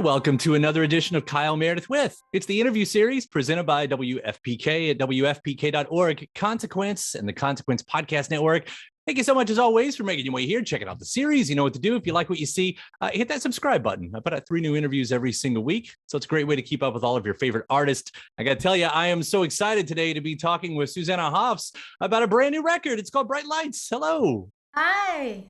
welcome to another edition of Kyle Meredith with. It's the interview series presented by WFPK at WFPK.org, Consequence, and the Consequence Podcast Network. Thank you so much, as always, for making your way here, checking out the series. You know what to do. If you like what you see, hit that subscribe button. I put out 3 new interviews every single week, so it's a great way to keep up with all of your favorite artists. I got to tell you, I am so excited today to be talking with Susanna Hoffs about a brand new record. It's called Bright Lights. Hello. Hi.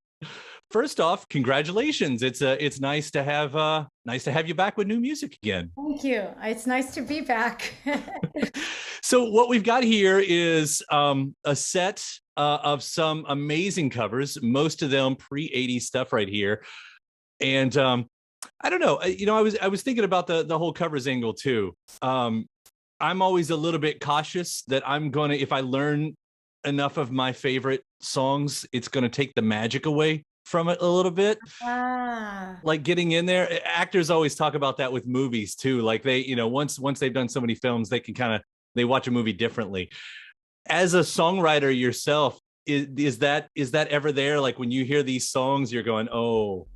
First off, congratulations. It's nice to have you back with new music again. Thank you. It's nice to be back. So what we've got here is a set of some amazing covers, most of them pre-80s stuff right here. And I don't know, I was thinking about the whole covers angle too. I'm always a little bit cautious that if I learn enough of my favorite songs, it's going to take the magic away from it a little bit. Like getting in there. Actors always talk about that with movies too. Like they, once they've done so many films, they can they watch a movie differently. As a songwriter yourself, is that ever there? Like when you hear these songs, you're going, oh,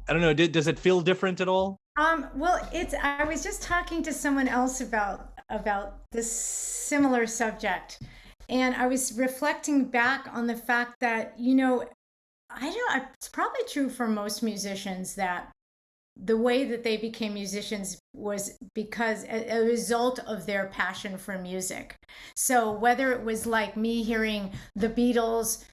I don't know. Does it feel different at all? Well, I was just talking to someone else about this similar subject, and I was reflecting back on the fact that, it's probably true for most musicians that the way that they became musicians was because a result of their passion for music. So whether it was like me hearing the Beatles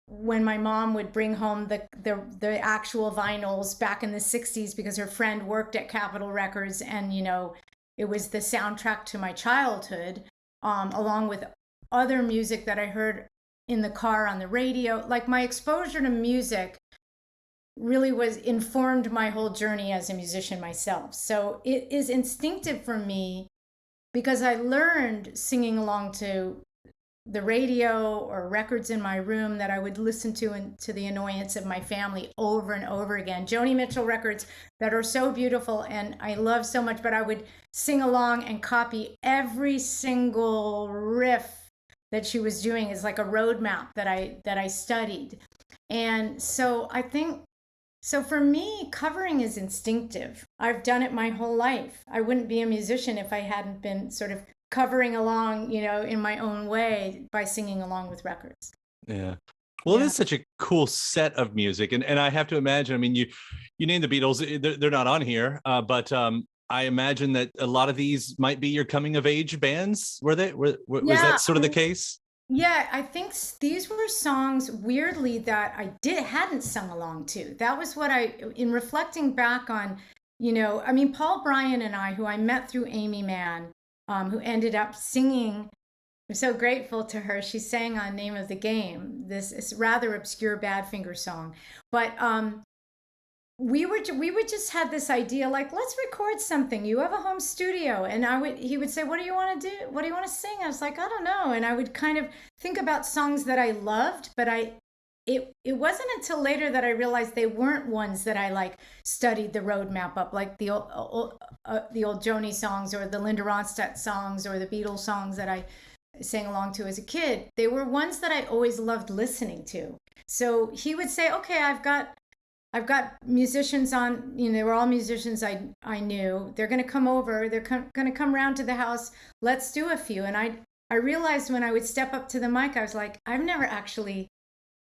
when my mom would bring home the actual vinyls back in the 60s because her friend worked at Capitol Records, and it was the soundtrack to my childhood, along with other music that I heard in the car on the radio. Like my exposure to music really informed my whole journey as a musician myself. So it is instinctive for me because I learned singing along to the radio or records in my room that I would listen to, and to the annoyance of my family, over and over again. Joni Mitchell records that are so beautiful and I love so much, but I would sing along and copy every single riff that she was doing as like a roadmap that I studied. And so I think, for me, covering is instinctive. I've done it my whole life. I wouldn't be a musician if I hadn't been sort of covering along, in my own way by singing along with records. Yeah. Well, it is such a cool set of music. And I have to imagine, I mean, you named the Beatles, they're not on here, but I imagine that a lot of these might be your coming of age bands. Was that sort of the case? Yeah, I think these were songs, weirdly, that I hadn't sung along to. That was what in reflecting back on, Paul Bryan and I, who I met through Aimee Mann, who ended up singing. I'm so grateful to her. She sang on Name of the Game, this rather obscure Badfinger song. But we would just had this idea, like, let's record something. You have a home studio. And he would say, what do you want to do? What do you want to sing? I was like, I don't know. And I would kind of think about songs that I loved, but it wasn't until later that I realized they weren't ones that I studied the roadmap up, like the old Joni songs or the Linda Ronstadt songs or the Beatles songs that I sang along to as a kid. They were ones that I always loved listening to. So he would say, okay, I've got musicians on, they were all musicians I knew. They're going to come over. They're going to come around to the house. Let's do a few. And I realized when I would step up to the mic, I was like,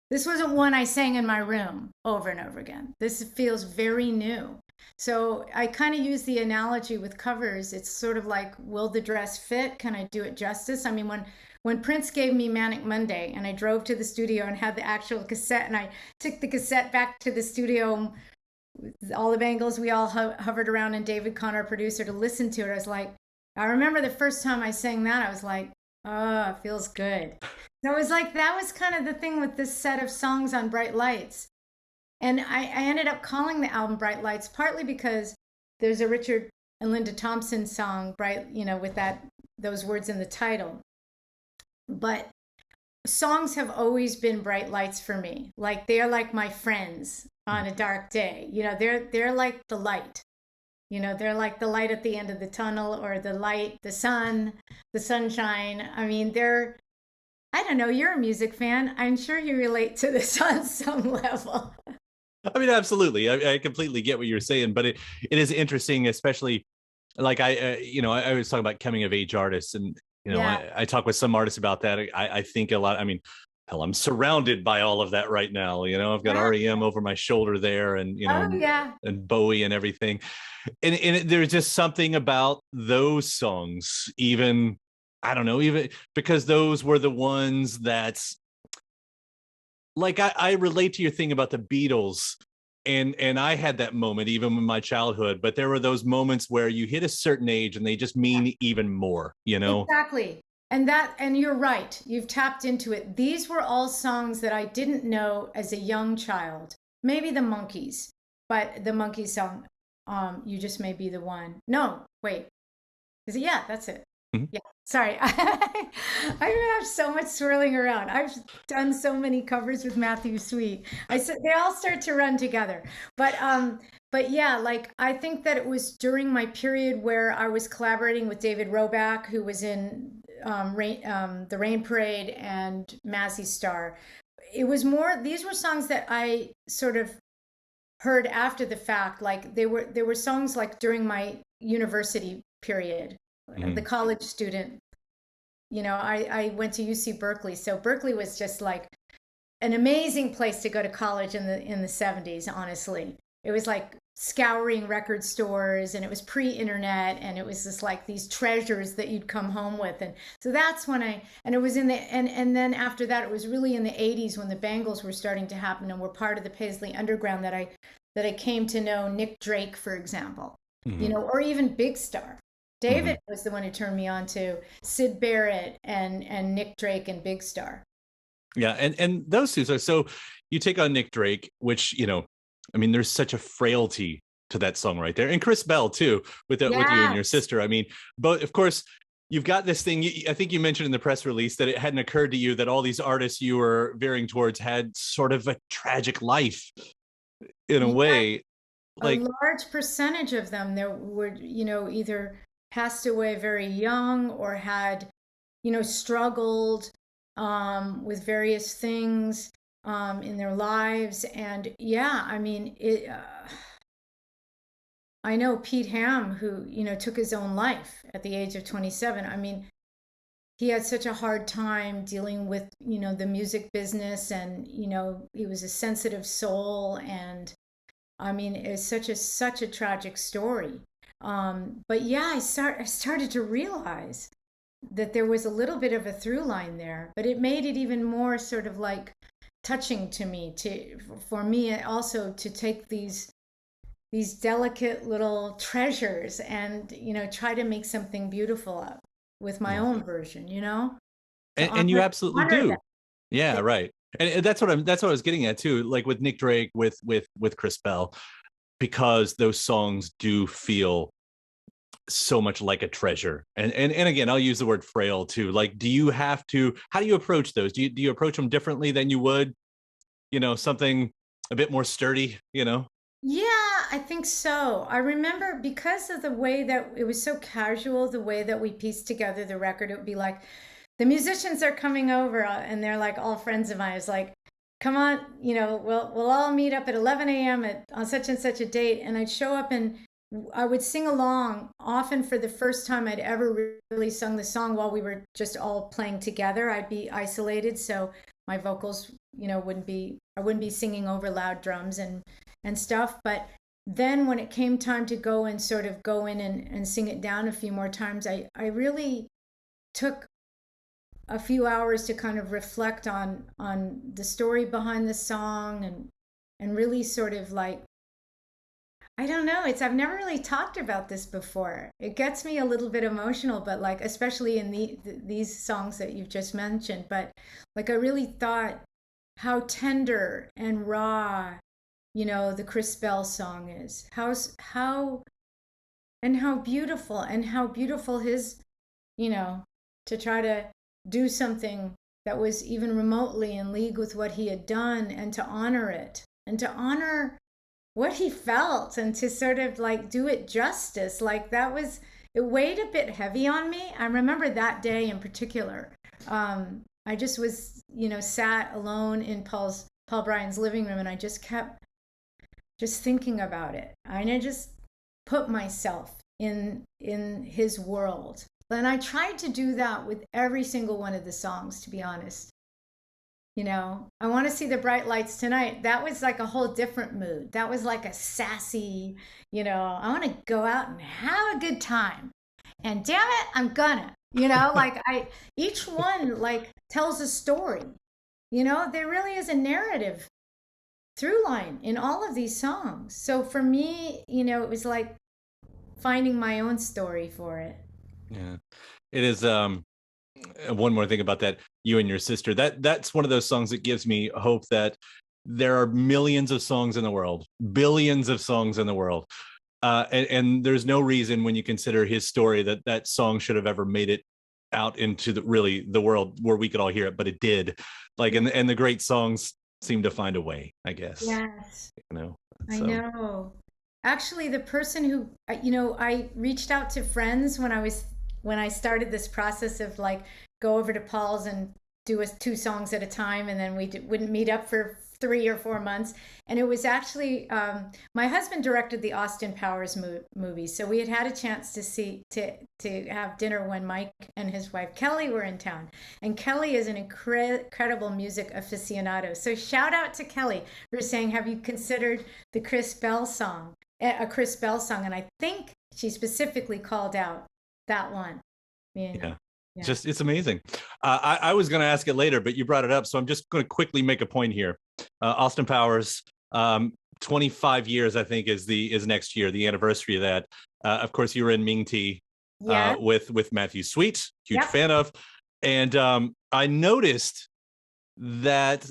this wasn't one I sang in my room over and over again. This feels very new. So I kind of use the analogy with covers. It's sort of like, will the dress fit? Can I do it justice? I mean, when Prince gave me Manic Monday and I drove to the studio and had the actual cassette, and I took the cassette back to the studio, all the Bangles, we all hovered around, and David Conn, our producer, to listen to it. I remember the first time I sang that, I was like, oh, it feels good. So it was like, that was kind of the thing with this set of songs on Bright Lights. And I ended up calling the album Bright Lights, partly because there's a Richard and Linda Thompson song, Bright, with those words in the title. But songs have always been bright lights for me. Like, they're like my friends on a dark day. They're like the light. They're like the light at the end of the tunnel, or the light, the sun, the sunshine. I mean, I don't know, you're a music fan. I'm sure you relate to this on some level. I mean, absolutely. I completely get what you're saying, but it is interesting, especially like I was talking about coming of age artists, and Yeah. I talk with some artists about that. I think a lot. I mean, hell, I'm surrounded by all of that right now. I've got Yeah. REM over my shoulder there, and Oh, yeah. and Bowie and everything, and there's just something about those songs, even I don't know, even because those were the ones that's like I relate to your thing about the Beatles, and I had that moment even in my childhood, but there were those moments where you hit a certain age and they just mean even more. Exactly. And you're right. You've tapped into it. These were all songs that I didn't know as a young child. Maybe the Monkees, but the Monkees song, You Just May Be the One. No, wait. Is it? Yeah, that's it. Mhm. Yeah. Sorry. I have so much swirling around. I've done so many covers with Matthew Sweet. I said they all start to run together. But yeah, like I think that it was during my period where I was collaborating with David Roback, who was in the Rain Parade and Mazzy Star. It was more, these were songs that I sort of heard after the fact. Like they were songs like during my university period, the Mhm. college student. I went to UC Berkeley, so Berkeley was just like an amazing place to go to college in the 70s. Honestly, it was like scouring record stores, and it was pre-internet, and it was just like these treasures that you'd come home with. And so that's when and it was in the and then after that it was really in the 80s when the Bangles were starting to happen and were part of the Paisley Underground that I came to know Nick Drake, for example, Mhm. or even Big Star. Mhm. David was the one who turned me on to Syd Barrett and Nick Drake and Big Star. Yeah, and those two. So you take on Nick Drake, which I mean, there's such a frailty to that song right there, and Chris Bell too, with you and your Yes. sister. I mean, but of course, you've got this thing. I think you mentioned in the press release that it hadn't occurred to you that all these artists you were veering towards had sort of a tragic life in a Yeah, way. a Like, large percentage of them there were, either passed away very young or had, struggled with various things in their lives. And yeah, I mean, I know Pete Ham, who, took his own life at the age of 27. I mean, he had such a hard time dealing with, the music business, and, he was a sensitive soul. And I mean, it's such a tragic story. But yeah, I started to realize that there was a little bit of a through line there, but it made it even more sort of like touching to me, for me also to take these delicate little treasures and, try to make something beautiful up with my mm. own version, to And you absolutely honor them. do. Yeah, right. And that's what I was getting at too. Like with Nick Drake, with Chris Bell, because those songs do feel so much like a treasure. And again, I'll use the word frail too. Like, how do you approach those? Do you approach them differently than you would, something a bit more sturdy? Yeah, I think so. I remember because of the way that it was so casual, the way that we pieced together the record, it would be like the musicians are coming over, and they're like all friends of mine. It's like, come on, we'll all meet up at 11 a.m. On such and such a date, and I'd show up and I would sing along. Often for the first time I'd ever really sung the song while we were just all playing together. I'd be isolated, so my vocals, I wouldn't be singing over loud drums and stuff. But then when it came time to go and sort of go in and sing it down a few more times, I really took a few hours to kind of reflect on the story behind the song, and really sort of like, I don't know, I've never really talked about this before. It gets me a little bit emotional, but like especially in these songs that you've just mentioned. But like I really thought how tender and raw, the Chris Bell song is. How beautiful his, you know, to try to do something that was even remotely in league with what he had done, and to honor it, and to honor what he felt, and to sort of like do it justice. Like it weighed a bit heavy on me. I remember that day in particular. I just was, sat alone in Paul Bryan's living room, and I just kept just thinking about it. I just put myself in his world. And I tried to do that with every single one of the songs, to be honest. I want to see the bright lights tonight. That was like a whole different mood. That was like a sassy, I want to go out and have a good time. And damn it, I'm gonna, like each one like tells a story. There really is a narrative through line in all of these songs. So for me, it was like finding my own story for it. Yeah. It is one more thing about that, you and your sister, that's one of those songs that gives me hope that there are millions of songs in the world, billions of songs in the world, and there's no reason, when you consider his story, that song should have ever made it out into the world where we could all hear it, but it did. Like, and the great songs seem to find a way, I guess. Yes. So. I know. Actually, the person who, I reached out to friends when I started this process of like go over to Paul's and do 2 songs at a time, and then we wouldn't meet up for 3 or 4 months. And it was actually my husband directed the Austin Powers movie, so we had a chance to have dinner when Mike and his wife Kelly were in town. And Kelly is an incredible music aficionado. So shout out to Kelly for saying, "Have you considered the Chris Bell song?" A Chris Bell song, and I think she specifically called out that one. Yeah. Just, it's amazing. I was going to ask it later, but you brought it up, so I'm just going to quickly make a point here. Austin Powers, 25 years, I think, is next year, the anniversary of that. Of course, you were in Ming Tea with Matthew Sweet, huge fan of, and I noticed that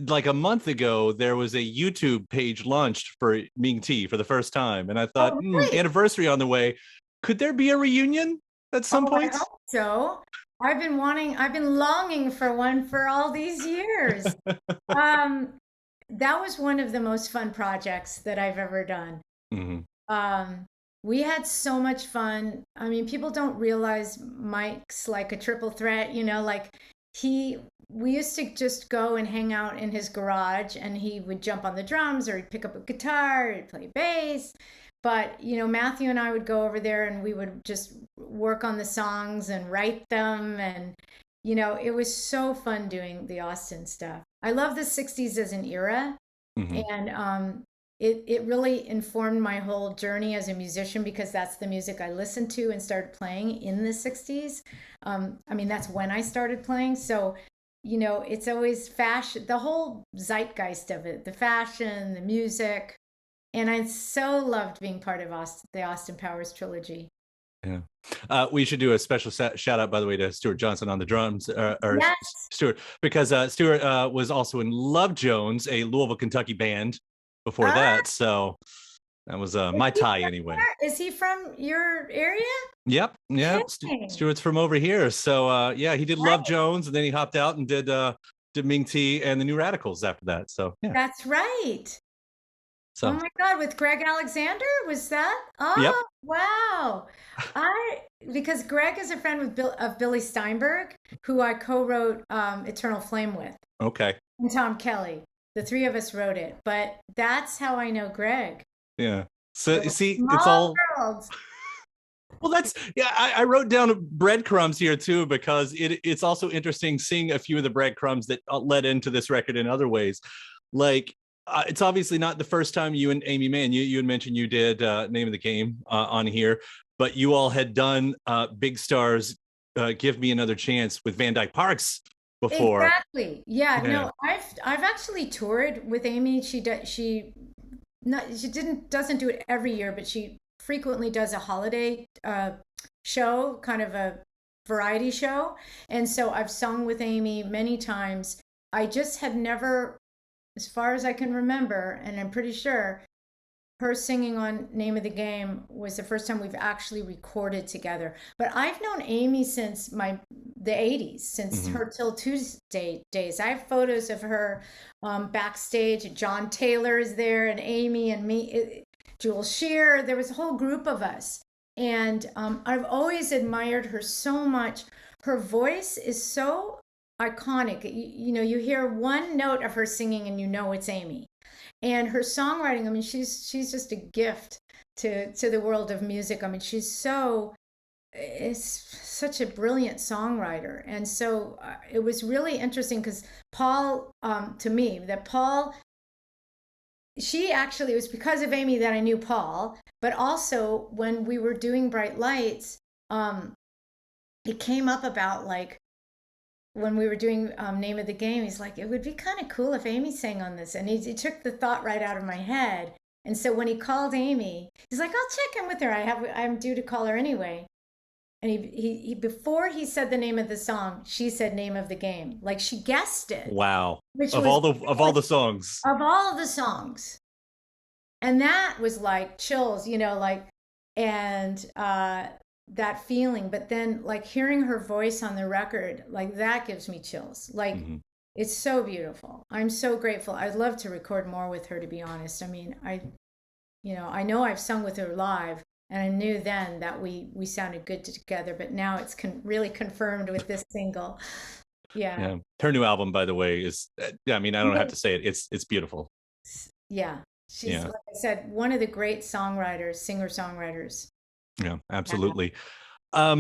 like a month ago there was a YouTube page launched for Ming Tea for the first time, and I thought, anniversary on the way. Could there be a reunion at some point? I hope so. I've been longing for one for all these years. That was one of the most fun projects that I've ever done. Mm-hmm. We had so much fun. I mean, people don't realize Mike's like a triple threat, like we used to just go and hang out in his garage, and he would jump on the drums, or he'd pick up a guitar, he'd play bass. But, Matthew and I would go over there and we would just work on the songs and write them. And, it was so fun doing the Austin stuff. I love the 60s as an era. Mm-hmm. And it really informed my whole journey as a musician, because that's the music I listened to and started playing in the 60s. That's when I started playing. So, it's always fashion, the whole zeitgeist of it, the fashion, the music. And I so loved being part of the Austin Powers trilogy. Yeah. We should do a special shout out, by the way, to Stuart Johnson on the drums, yes. Stuart, because Stuart was also in Love Jones, a Louisville, Kentucky band before that. So that was my tie anyway. Is he from your area? Yep. Yeah. Stuart's from over here. So he did Love Jones, and then he hopped out and did Ming Tea and the New Radicals after that. So yeah. That's right. So. Oh my God, with Greg Alexander, was that? Oh, yep. Wow. Because Greg is a friend of Billy Steinberg, who I co-wrote Eternal Flame with. Okay. And Tom Kelly. The 3 of us wrote it, but that's how I know Greg. Yeah. So see, it's all worlds. Well, I wrote down breadcrumbs here too, because it's also interesting seeing a few of the breadcrumbs that led into this record in other ways. Like, it's obviously not the first time you and Aimee Mann, you had mentioned you did Name of the Game on here, but you all had done Big Stars, Give Me Another Chance with Van Dyke Parks before. Exactly. Yeah. No, I've actually toured with Aimee. She doesn't do it every year, but she frequently does a holiday show, kind of a variety show. And so I've sung with Aimee many times. I just had never, as far as I can remember, and I'm pretty sure, her singing on Name of the Game was the first time we've actually recorded together. But I've known Aimee since the 80s, since her Till Tuesday days. I have photos of her backstage. John Taylor is there, and Aimee and me, Jules Shear. There was a whole group of us. And I've always admired her so much. Her voice is so iconic. You hear one note of her singing and you know it's Aimee. And her songwriting, I mean, she's just a gift to the world of music. I mean, she's so is such a brilliant songwriter. And so it was really interesting because Paul, to me, that Paul, she actually, it was because of Aimee that I knew Paul, but also when we were doing Bright Lights, it came up about like when we were doing Name of the Game, he's like, it would be kind of cool if Aimee sang on this. And he took the thought right out of my head. And so when he called Aimee, he's like, I'll check in with her. I'm due to call her anyway. And he before he said the name of the song, she said Name of the Game. Like she guessed it. Wow. Of all the songs. Of all the songs. And that was like chills, you know, like, and that feeling. But then like hearing her voice on the record, like that gives me chills. Like it's so beautiful. I'm so grateful. I'd love to record more with her, to be honest. I mean, I know I've sung with her live, and I knew then that we sounded good together, but now it's really confirmed with this single. Yeah. Her new album, by the way, is, I mean, I don't have to say it. It's beautiful. Yeah. She's, like I said, one of the great singer-songwriters. Yeah, absolutely. I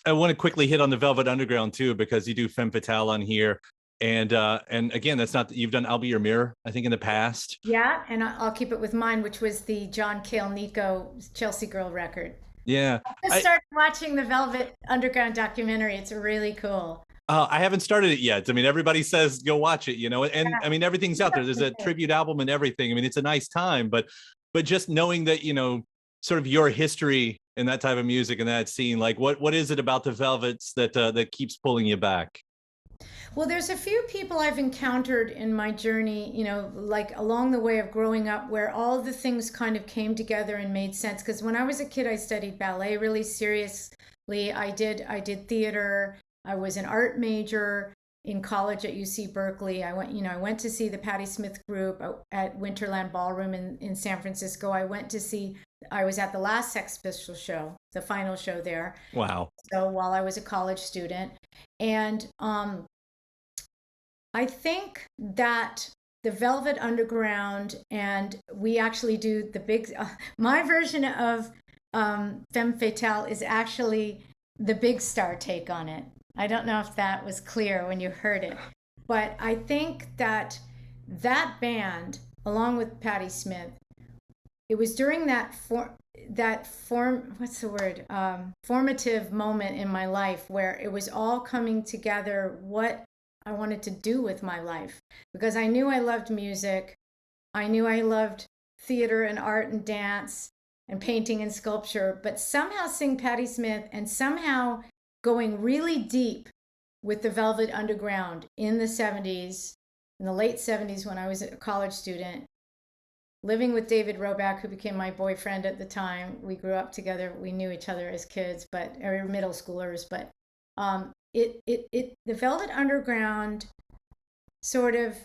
want to quickly hit on the Velvet Underground too, because you do Femme Fatale on here. And again, that's not, you've done I'll Be Your Mirror, I think, in the past. Yeah, and I'll keep it with mine, which was the John Cale Nico Chelsea Girl record. Yeah. I just started watching the Velvet Underground documentary. It's really cool. I haven't started it yet. I mean, everybody says go watch it, you know, and I mean, everything's out there. There's a tribute album and everything. I mean, it's a nice time, but just knowing that, you know, sort of your history in that type of music and that scene, like what is it about the Velvets that keeps pulling you back? Well, there's a few people I've encountered in my journey, you know, like along the way of growing up, where all the things kind of came together and made sense. Because when I was a kid, I studied ballet really seriously. I did theater. I was an art major in college at UC Berkeley. I went to see the Patti Smith group at Winterland Ballroom in San Francisco. I was at the last Sex Pistols show, the final show there. Wow. So while I was a college student. And I think that the Velvet Underground, and we actually do the big, my version of Femme Fatale is actually the Big Star take on it. I don't know if that was clear when you heard it, but I think that band, along with Patti Smith, it was during formative moment in my life where it was all coming together, what I wanted to do with my life, because I knew I loved music. I knew I loved theater and art and dance and painting and sculpture, but somehow seeing Patti Smith and somehow going really deep with the Velvet Underground in the 70s, in the late 70s when I was a college student, living with David Roback, who became my boyfriend at the time. We grew up together. We knew each other as kids, or middle schoolers, but the Velvet Underground sort of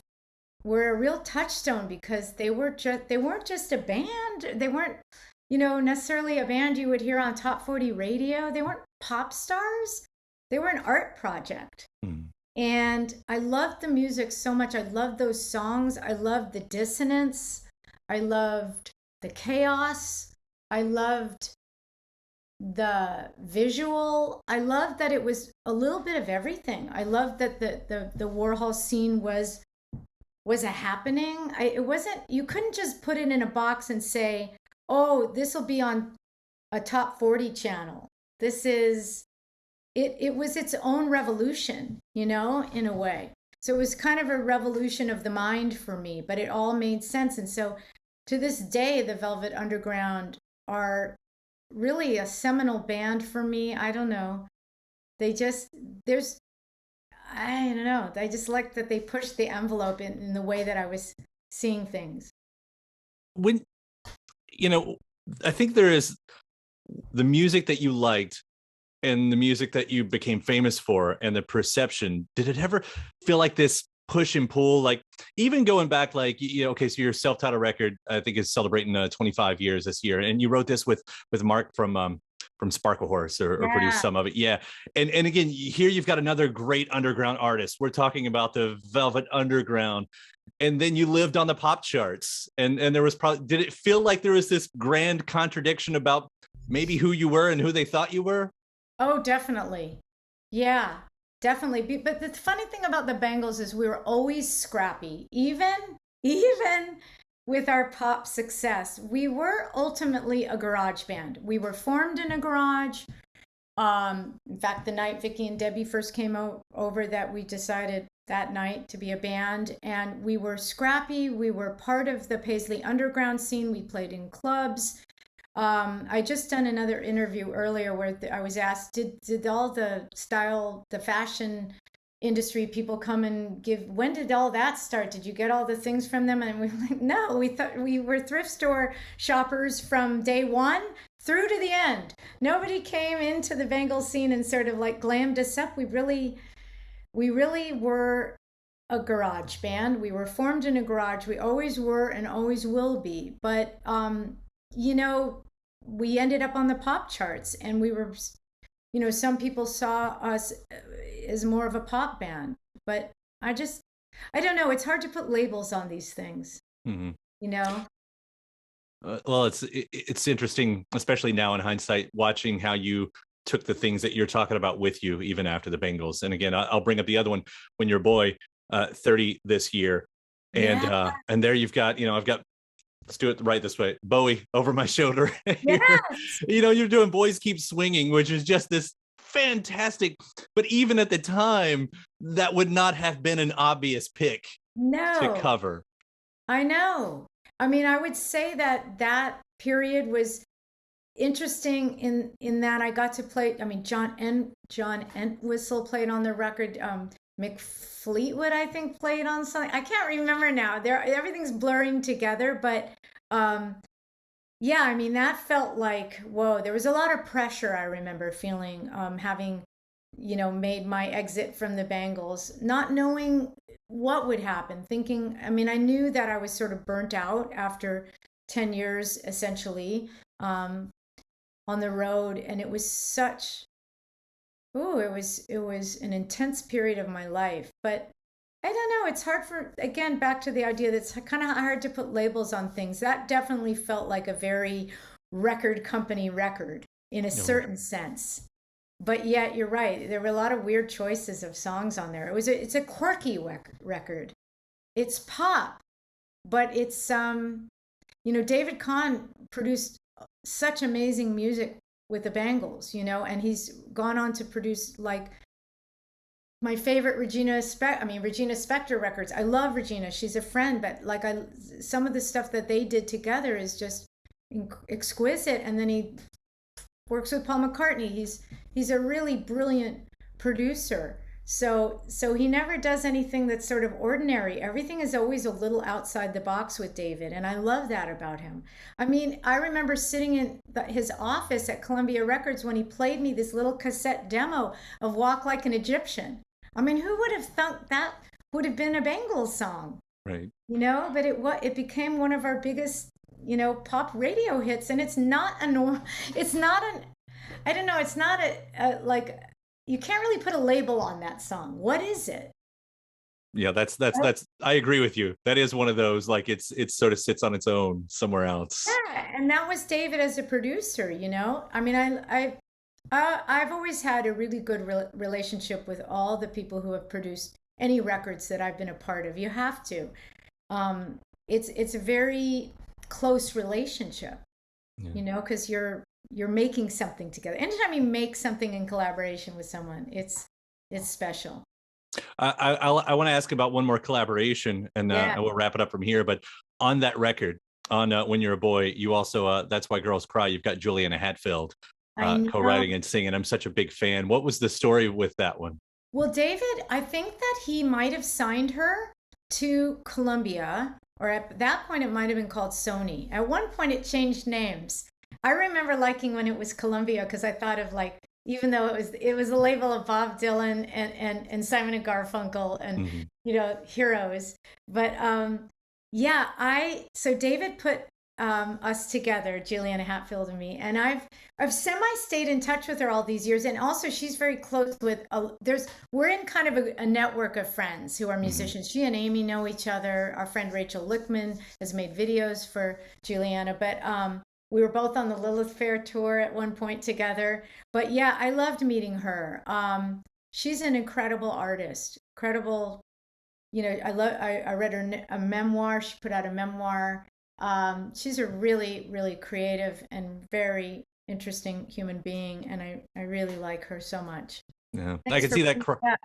were a real touchstone, because they weren't just a band. They weren't, you know, necessarily a band you would hear on Top 40 radio. They weren't pop stars. They were an art project. And I loved the music so much. I loved those songs. I loved the dissonance. I loved the chaos. I loved the visual. I loved that it was a little bit of everything. I loved that the Warhol scene was a happening. It wasn't, you couldn't just put it in a box and say, oh, this will be on a top 40 channel. It was its own revolution, you know, in a way. So it was kind of a revolution of the mind for me, but it all made sense. And so to this day, the Velvet Underground are really a seminal band for me. I don't know. I don't know. I just like that they pushed the envelope in the way that I was seeing things. When, you know, I think there is the music that you liked and the music that you became famous for and the perception. Did it ever feel like this push and pull, like even going back, like, you know, okay, so your self-titled record, I think, is celebrating 25 years this year, and you wrote this with Mark from Sparkle Horse, or produced some of it. Yeah. And again, here you've got another great underground artist. We're talking about the Velvet Underground. and then you lived on the pop charts, and there was probably, did it feel like there was this grand contradiction about maybe who you were and who they thought you were? Oh, definitely. Yeah, definitely. But the funny thing about the Bangles is we were always scrappy, even with our pop success. We were ultimately a garage band. We were formed in a garage. In fact, the night Vicky and Debbie first came over, that we decided that night to be a band, and we were scrappy. We were part of the Paisley underground scene. We played in clubs. I just done another interview earlier where I was asked, did all the fashion industry people come and give, when did all that start? Did you get all the things from them? And we were like, no, we thought we were thrift store shoppers from day one through to the end. Nobody came into the Bangles scene and sort of like glammed us up. We really were a garage band. We were formed in a garage. We always were and always will be. But you know, we ended up on the pop charts, and we were, you know, some people saw us as more of a pop band, but I don't know. It's hard to put labels on these things, you know? Well, it's interesting, especially now in hindsight, watching how you took the things that you're talking about with you, even after the Bangles. And again, I'll bring up the other one, When You're a Boy, 30 this year. And there you've got, you know, I've got, let's do it right this way, Bowie over my shoulder. Yes. You know, you're doing Boys Keep Swinging, which is just this fantastic, but even at the time, that would not have been an obvious pick to cover. I know. I mean, I would say that period was interesting in that I got to play. I mean, John Entwistle played on the record. Mick Fleetwood, I think, played on something. I can't remember now. Everything's blurring together, but yeah, I mean, that felt like, whoa. There was a lot of pressure. I remember feeling, having, you know, made my exit from the Bangles, not knowing what would happen. Thinking, I mean, I knew that I was sort of burnt out after 10 years, essentially, on the road, and it was such. Oh, it was an intense period of my life. But I don't know, it's hard again, back to the idea that it's kind of hard to put labels on things. That definitely felt like a very record company record in a certain sense. But yet, you're right, there were a lot of weird choices of songs on there. It's a quirky record. It's pop, but it's you know, David Kahn produced such amazing music with the Bangles, you know, and he's gone on to produce like my favorite Regina Spektor records. I love Regina. She's a friend, but like some of the stuff that they did together is just exquisite. And then he works with Paul McCartney. He's a really brilliant producer. So he never does anything that's sort of ordinary. Everything is always a little outside the box with David, and I love that about him. I mean, I remember sitting in his office at Columbia Records when he played me this little cassette demo of Walk Like an Egyptian. I mean, who would have thought that would have been a Bangles song? Right. You know, but it became one of our biggest, you know, pop radio hits, and it's not I don't know, it's not like, you can't really put a label on that song. What is it? Yeah, that's I agree with you. That is one of those, like, it sort of sits on its own somewhere else. Yeah, and that was David as a producer, you know? I mean, I've always had a really good relationship with all the people who have produced any records that I've been a part of. You have to. It's a very close relationship, you know, because you're making something together. Anytime you make something in collaboration with someone, it's special. I want to ask about one more collaboration, and we'll wrap it up from here. But on that record, on When You're a Boy, you also, That's Why Girls Cry, you've got Julian Hatfield co-writing and singing. I'm such a big fan. What was the story with that one? Well, David, I think that he might have signed her to Columbia, or at that point it might have been called Sony. At one point it changed names. I remember liking when it was Columbia, because I thought of, like, even though it was a label of Bob Dylan and Simon and Garfunkel and you know, heroes. But so David put us together, Julian Hatfield and me. And I've semi stayed in touch with her all these years. And also she's very close with we're in kind of a network of friends who are musicians. She and Aimee know each other. Our friend Rachel Lickman has made videos for Juliana, but we were both on the Lilith Fair tour at one point together. But yeah, I loved meeting her. She's an incredible artist. Incredible. I read a memoir. She put out a memoir. She's a really, really creative and very interesting human being, and I really like her so much. Yeah, Thanks I can for see that bringing that.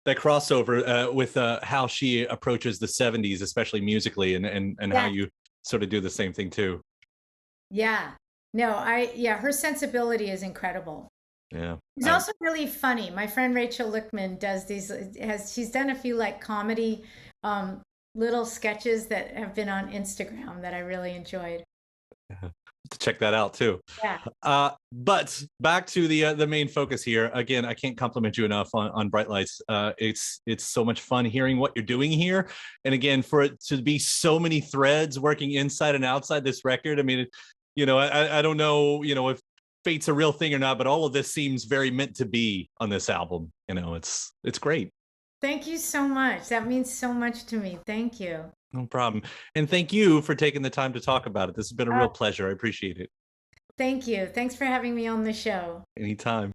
that crossover with how she approaches the 70s, especially musically, and how Yeah, you sort of do the same thing too. yeah. No, her sensibility is incredible. Yeah. She's also really funny. My friend Rachel Lickman does she's done a few like comedy little sketches that have been on Instagram that I really enjoyed. To check that out too. Yeah. But back to the main focus here. Again, I can't compliment you enough on Bright Lights. It's so much fun hearing what you're doing here, and again, for it to be so many threads working inside and outside this record. I mean, I don't know, if fate's a real thing or not, but all of this seems very meant to be on this album. It's great. Thank you so much. That means so much to me. Thank you. No problem. And thank you for taking the time to talk about it. This has been a Uh, real pleasure. I appreciate it. Thank you. Thanks for having me on the show. Anytime.